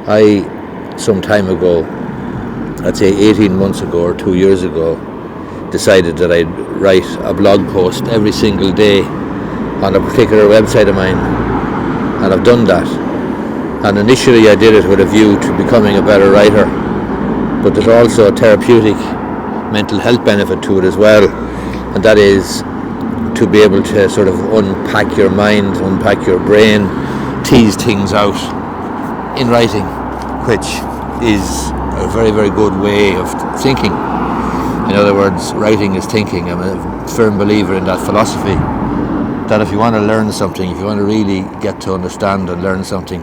I, some time ago, I'd say 18 months ago or 2 years ago, decided that I'd write a blog post every single day on a particular website of mine, and I've done that. And initially I did it with a view to becoming a better writer, but there's also a therapeutic mental health benefit to it as well, and that is to be able to sort of unpack your mind, unpack your brain, tease things out in writing, which is a very, very good way of thinking. In other words, writing is thinking. I'm a firm believer in that philosophy, that if you want to learn something, if you want to really get to understand and learn something,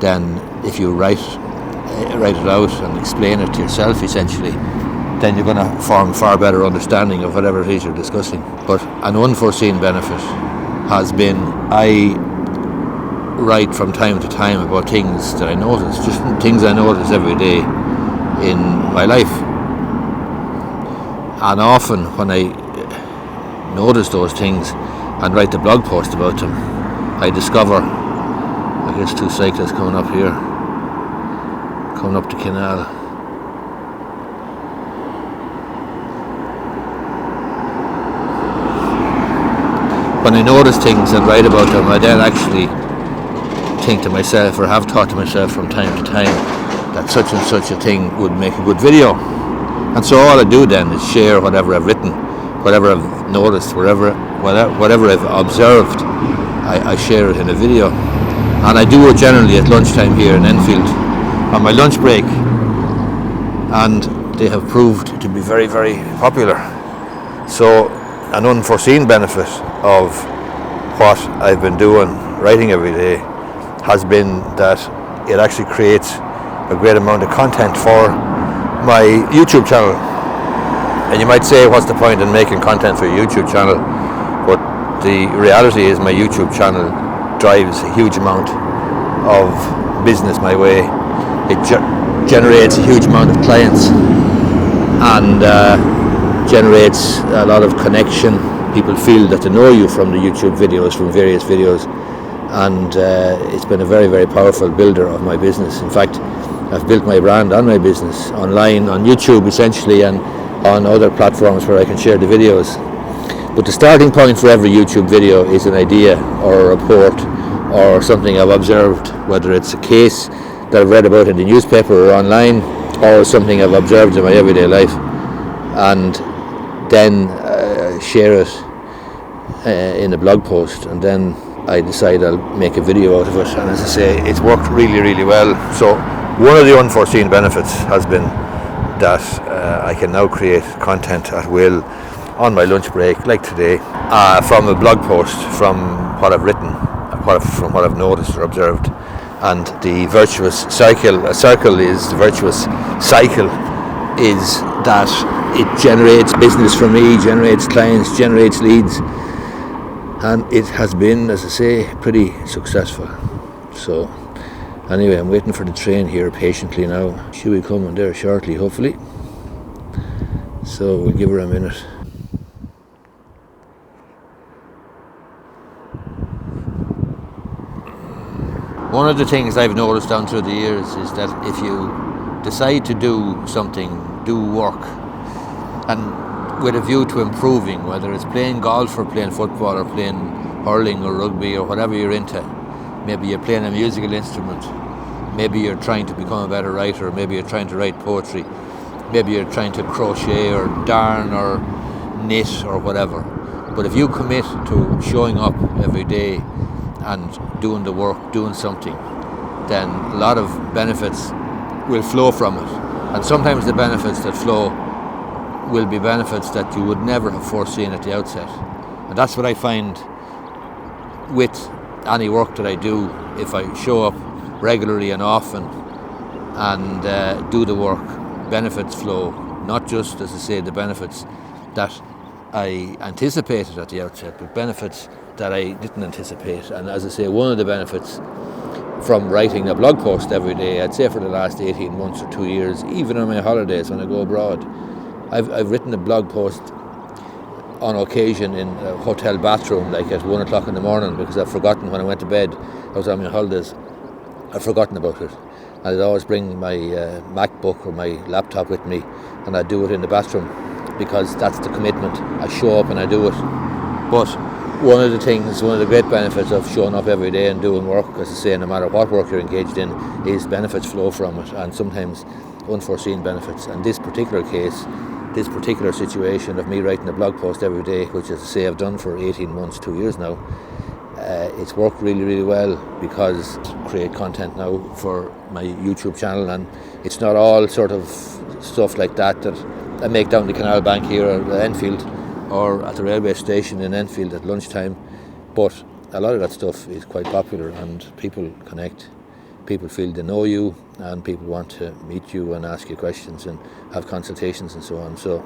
then if you write it out and explain it to yourself, essentially, then you're going to form far better understanding of whatever it is you're discussing. But an unforeseen benefit has been, I write from time to time about things that I notice, just things I notice every day in my life. And often when I notice those things and write the blog post about them, I discover, I guess, two cyclists coming up here, coming up the canal. When I notice things and write about them, I then actually think to myself, or have thought to myself from time to time, that such and such a thing would make a good video. And so all I do then is share whatever I've written, whatever I've noticed, whatever I've observed, I share it in a video. And I do it generally at lunchtime here in Enfield, on my lunch break. And they have proved to be very, very popular. So an unforeseen benefit of what I've been doing, writing every day, has been that it actually creates a great amount of content for my YouTube channel. And you might say, what's the point in making content for your YouTube channel? But the reality is my YouTube channel drives a huge amount of business my way. It generates a huge amount of clients and generates a lot of connection. People feel that they know you from the YouTube videos, from various videos, and it's been a very, very powerful builder of my business. In fact, I've built my brand on my business, online, on YouTube essentially, and on other platforms where I can share the videos. But the starting point for every YouTube video is an idea or a report or something I've observed, whether it's a case that I've read about in the newspaper or online, or something I've observed in my everyday life, and then share it in a blog post, and then I decide I'll make a video out of it. And as I say, it's worked really, really well. So one of the unforeseen benefits has been that I can now create content at will on my lunch break, like today, from a blog post, from what I've written, from what I've noticed or observed. And the virtuous cycle, the virtuous cycle is that it generates business for me, generates clients, generates leads, and it has been, as I say, pretty successful. So anyway, I'm waiting for the train here patiently now. She'll be coming there shortly, hopefully. So we'll give her a minute. One of the things I've noticed down through the years is that if you decide to do something, do work, and with a view to improving, whether it's playing golf or playing football or playing hurling or rugby or whatever you're into, maybe you're playing a musical instrument, maybe you're trying to become a better writer, maybe you're trying to write poetry, maybe you're trying to crochet or darn or knit or whatever. But if you commit to showing up every day and doing the work, doing something, then a lot of benefits will flow from it. And sometimes the benefits that flow will be benefits that you would never have foreseen at the outset. And that's what I find with any work that I do. If I show up regularly and often and do the work, benefits flow. Not just, as I say, the benefits that I anticipated at the outset, but benefits that I didn't anticipate. And as I say, one of the benefits from writing a blog post every day, I'd say for the last 18 months or 2 years, even on my holidays when I go abroad, I've written a blog post on occasion in a hotel bathroom, like at 1 o'clock in the morning, because I've forgotten when I went to bed. I was on my holidays, I've forgotten about it. I'd always bring my MacBook or my laptop with me, and I'd do it in the bathroom, because that's the commitment. I show up and I do it. But one of the great benefits of showing up every day and doing work, as I say, no matter what work you're engaged in, is benefits flow from it, and sometimes unforeseen benefits. And this particular case, this particular situation of me writing a blog post every day, which, as I say, I've done for 18 months, 2 years now, it's worked really, really well, because I create content now for my YouTube channel, and it's not all sort of stuff like that I make down the canal bank here at Enfield, or at the railway station in Enfield at lunchtime, but a lot of that stuff is quite popular, and people connect. People feel they know you, and people want to meet you and ask you questions and have consultations and so on. So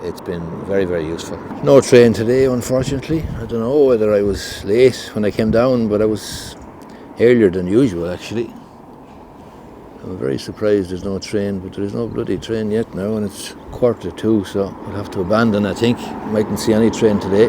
it's been very, very useful. No train today, unfortunately. I don't know whether I was late when I came down, but I was earlier than usual, actually. I'm very surprised there's no train, but there is no bloody train yet now, and it's 1:45, so I'll have to abandon, I think. Mightn't see any train today.